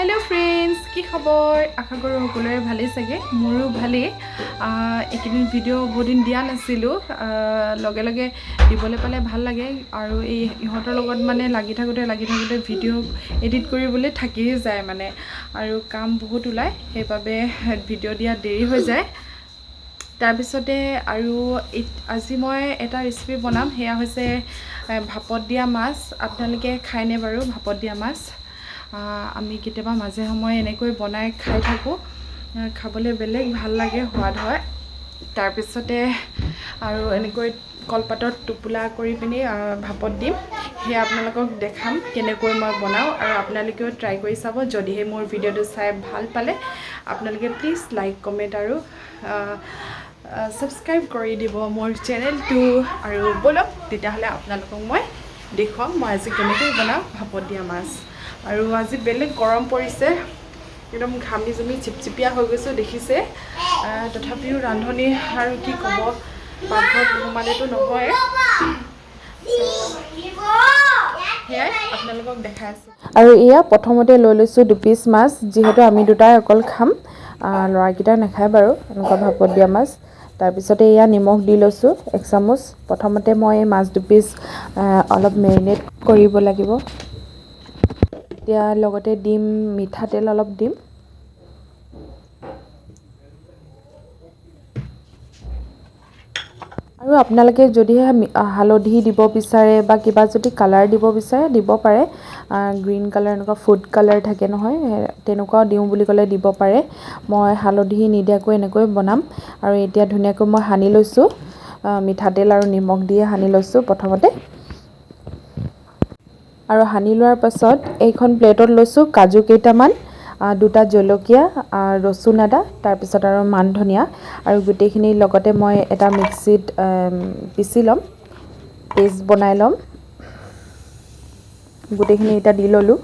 Hello friends কি খবৰ আশা কৰোঁ সকলোৰে ভালেই চাগে মোৰো ভালেই একেদিন ভিডিঅ' বহুত দিন দিয়া নাছিলোঁ লগে লগে দিবলৈ পালে ভাল লাগে আৰু এই ইহঁতৰ লগত মানে লাগি থাকোঁতে ভিডিঅ' এডিট কৰিবলৈ থাকিয়ে যায় মানে আৰু কাম বহুত ওলায় সেইবাবে ভিডিঅ' দিয়া দেৰি হৈ যায় তাৰপিছতে আৰু আজি মই এটা ৰেচিপি বনাম সেয়া হৈছে ভাপত দিয়া মাছ আপোনালোকে খায়নে বাৰু ভাপত দিয়া মাছ আমি কেতিয়াবা মাজে সময়ে এনেকৈ বনাই খাই থাকোঁ খাবলৈ বেলেগ ভাল লাগে সোৱাদ হয় তাৰপিছতে আৰু এনেকৈ কলপাতত টোপোলা কৰি পিনি ভাপত দিম সেয়া আপোনালোকক দেখাম কেনেকৈ মই বনাওঁ আৰু আপোনালোকেও ট্ৰাই কৰি চাব যদিহে মোৰ ভিডিঅ'টো চাই ভাল পালে আপোনালোকে প্লিজ লাইক কমেণ্ট আৰু সাবস্ক্ৰাইব কৰি দিব মোৰ চেনেলটো আৰু বলক তেতিয়াহ'লে আপোনালোকক মই দেখুৱাম মই আজি কেনেকৈ বনাওঁ ভাপত দিয়া মাছ আৰু আজি বেলেগ গৰম পৰিছে একদম ঘামি জুমি চিপচিপিয়া হৈ গৈছোঁ দেখিছে তথাপিও ৰান্ধনি আৰু কি ক'ব পাকঘৰত সোমালেতো নহয় সেয়াই আপোনালোকক দেখাই আছোঁ আৰু এয়া প্ৰথমতে লৈ লৈছোঁ দুপিচ মাছ যিহেতু আমি দুটাই অকল খাম ল'ৰাকেইটা নাখায় বাৰু এনেকুৱা ভাপত দিয়া মাছ তাৰপিছতে এয়া নিমখ দি লৈছোঁ 1 চামুচ প্ৰথমতে মই মাছ দুপিচ অলপ মেৰিনেট কৰিব লাগিব এতিয়া লগতে দিম মিঠাতেল অলপ দিম আৰু আপোনালোকে যদিহে হালধি দিব বিচাৰে বা কিবা যদি কালাৰ দিব বিচাৰে দিব পাৰে গ্ৰীণ কালাৰ এনেকুৱা ফুড কালাৰ থাকে নহয় তেনেকুৱাও দিওঁ বুলি ক'লে দিব পাৰে মই হালধি নিদিয়াকৈ এনেকৈ বনাম আৰু এতিয়া ধুনীয়াকৈ মই সানি লৈছোঁ মিঠাতেল আৰু নিমখ দিয়ে সানি লৈছোঁ প্ৰথমতে আৰু সানি লোৱাৰ পাছত এইখন প্লেটত লৈছোঁ কাজু কেইটামান দুটা জলকীয়া ৰচুন আদা তাৰপিছত আৰু মান ধনিয়া আৰু গোটেইখিনি লগতে মই এটা মিক্সিত পিচি ল'ম পেষ্ট বনাই ল'ম গোটেইখিনি এটা দি ল'লোঁ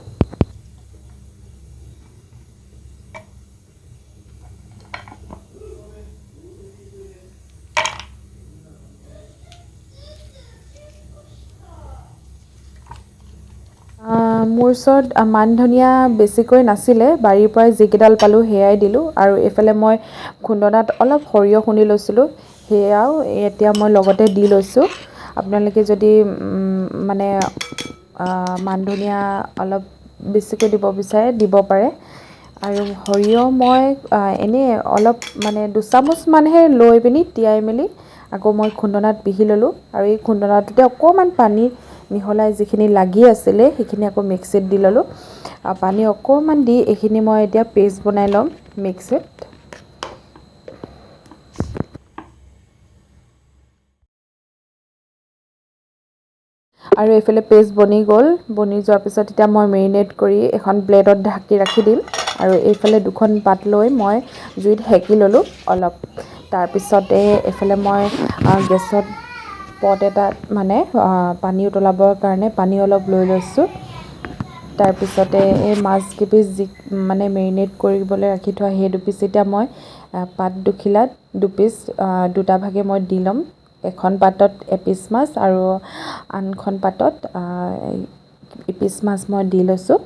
মোৰ ওচৰত মান ধনিয়া বেছিকৈ নাছিলে বাৰীৰ পৰাই যিকেইডাল পালোঁ সেয়াই দিলোঁ আৰু এইফালে মই খুন্দনাত অলপ সৰিয়হ খুন্দি লৈছিলোঁ সেয়াও এতিয়া মই লগতে দি লৈছোঁ আপোনালোকে যদি মানে মান ধনিয়া অলপ বেছিকৈ দিব বিচাৰে দিব পাৰে আৰু সৰিয়হ মই এনেই অলপ মানে 2 চামুচমানহে লৈ পিনি তিয়াই মেলি আকৌ মই খুন্দনাত পিহি ল'লোঁ আৰু এই খুন্দনাটোতে অকণমান পানী মিহলাই যিখিনি লাগি আছিলে সেইখিনি আকৌ মিক্সিত দি ল'লোঁ পানী অকণমান দি এইখিনি মই এতিয়া পেষ্ট বনাই ল'ম মিক্সিত আৰু এইফালে পেষ্ট বনি গ'ল বনি যোৱাৰ পিছত এতিয়া মই মেৰিনেট কৰি এখন প্লেটত ঢাকি ৰাখি দিম আৰু এইফালে দুখন পাত লৈ মই জুইত সেকি ল'লোঁ অলপ তাৰপিছতে এইফালে মই গেছত পট এটাত মানে পানী উতলাবৰ কাৰণে পানী অলপ লৈ লৈছোঁ তাৰপিছতে এই মাছ কেইপিচ যি মানে মেৰিনেট কৰিবলৈ ৰাখি থোৱা সেই দুপিচ এতিয়া মই পাত দুখিলাত দুপিচ দুটা ভাগে মই দি ল'ম এখন পাতত এপিচ মাছ আৰু আনখন পাতত এপিচ মাছ মই দি লৈছোঁ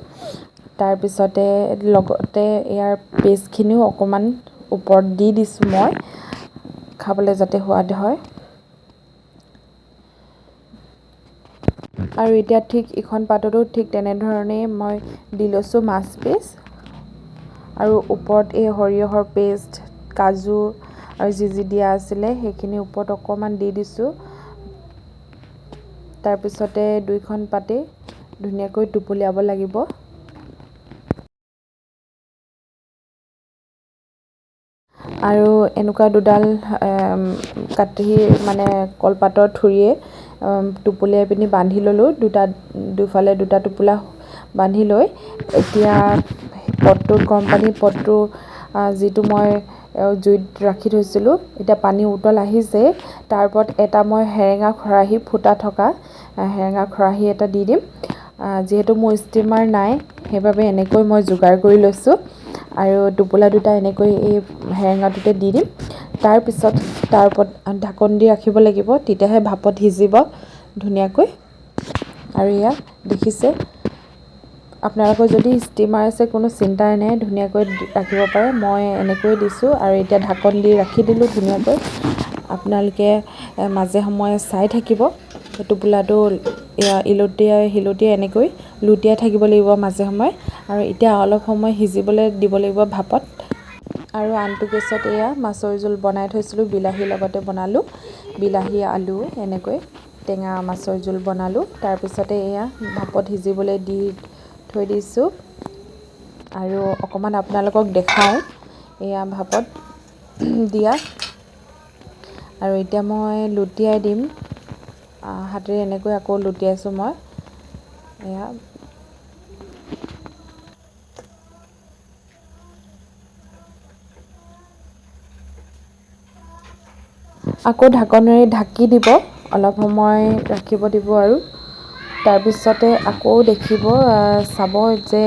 তাৰপিছতে লগতে ইয়াৰ পেষ্টখিনিও অকণমান ওপৰত দি দিছোঁ মই খাবলৈ যাতে সোৱাদ হয় আৰু এতিয়া ঠিক ইখন পাততো ঠিক তেনেধৰণেই মই দি লৈছোঁ মাছ পিচ আৰু ওপৰত এই সৰিয়হৰ পেষ্ট কাজু আৰু যি দিয়া আছিলে সেইখিনি ওপৰত অকণমান দি দিছোঁ তাৰপিছতে দুইখন পাতেই ধুনীয়াকৈ টুপলিয়াব লাগিব আৰু এনেকুৱা দুডাল কাটি মানে কলপাতৰ থুৰিয়ে টুপলিয়াই পিনি বান্ধি ল'লোঁ দুফালে দুটা টোপোলা বান্ধি লৈ এতিয়া পটটো গৰম পানী পটটো যিটো মই জুইত ৰাখি থৈছিলোঁ এতিয়া পানী উতল আহিছে তাৰ ওপৰত এটা মই হেৰেঙা খৰাহী ফুটা থকা হেৰেঙা খৰাহী এটা দি দিম যিহেতু মোৰ ষ্টিমাৰ নাই সেইবাবে এনেকৈ মই যোগাৰ কৰি লৈছোঁ আৰু টোপোলা দুটা এনেকৈ এই হেৰেঙাটোতে দি দিম তাৰপিছত তাৰ ওপৰত ঢাকন দি ৰাখিব লাগিব তেতিয়াহে ভাপত সিজিব ধুনীয়াকৈ আৰু এয়া দেখিছে আপোনালোকৰ যদি ষ্টিমাৰ আছে কোনো চিন্তাই নাই, ধুনীয়াকৈ ৰাখিব পাৰে। মই এনেকৈ দিছোঁ আৰু এতিয়া ঢাকন দি ৰাখি দিলোঁ ধুনীয়াকৈ। আপোনালোকে মাজে সময়ে চাই থাকিব। টোপোলাটো শিলটিয়াই এনেকৈ লুটিয়াই থাকিব লাগিব মাজে সময়ে। আৰু এতিয়া অলপ সময় সিজিবলৈ দিব লাগিব ভাপত। আৰু আনটো গেছত এয়া মাছৰ জোল বনাই থৈছিলোঁ, বিলাহীৰ লগতে বনালোঁ। বিলাহী আলু এনেকৈ টেঙা মাছৰ জোল বনালোঁ। তাৰপিছতে এয়া ভাপত সিজিবলৈ দি থৈ দিছোঁ। আৰু অকণমান আপোনালোকক দেখাওঁ এয়া ভাপত দিয়া। আৰু এতিয়া মই লুটিয়াই দিম হাতেৰে, এনেকৈ আকৌ লুটিয়াইছোঁ মই এয়া। আকৌ ঢাকনেৰে ঢাকি দিব, অলপ সময় ৰাখিব দিব। আৰু তাৰপিছতে আকৌ দেখিব, চাব যে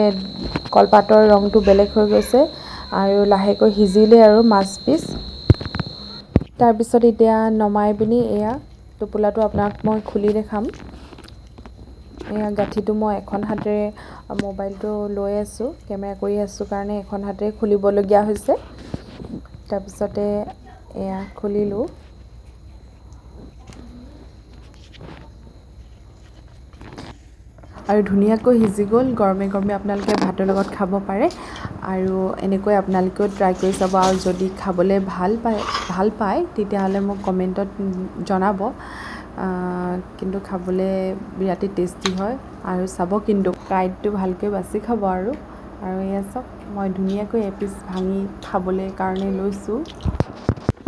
কলপাতৰ ৰংটো বেলেগ হৈ গৈছে আৰু লাহেকৈ সিজিলে আৰু মাছ পিচ। তাৰপিছত এতিয়া নমাই পিনি এয়া টোপোলাটো আপোনাক মই খুলি দেখাম। এয়া গাঁঠিটো মই এখন হাতেৰে মোবাইলটো লৈ আছোঁ, কেমেৰা কৰি আছোঁ কাৰণে এখন হাতেৰে খুলিবলগীয়া হৈছে। তাৰপিছতে এয়া খুলিলোঁ। আৰু ধুনীয়াকৈ সিজি গ'ল। গৰমে গৰমে আপোনালোকে ভাতৰ লগত খাব পাৰে। আৰু এনেকৈ আপোনালোকেও ট্ৰাই কৰি চাব। আৰু যদি খাবলৈ ভাল পায় তেতিয়াহ'লে মোক কমেণ্টত জনাব। কিন্তু খাবলৈ বিৰাটেই টেষ্টি হয়। আৰু চাব কিন্তু কাঁইটটো ভালকৈ বাছি খাব। আৰু এয়া চাওক, মই ধুনীয়াকৈ এপিচ ভাঙি খাবলৈ কাৰণে লৈছোঁ।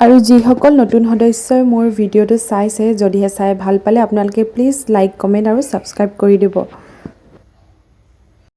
আৰু যিসকল নতুন সদস্যই মোৰ ভিডিঅ'টো চাইছে, যদিহে চাই ভাল পালে আপোনালোকে প্লিজ লাইক, কমেণ্ট আৰু ছাবস্ক্ৰাইব কৰি দিব।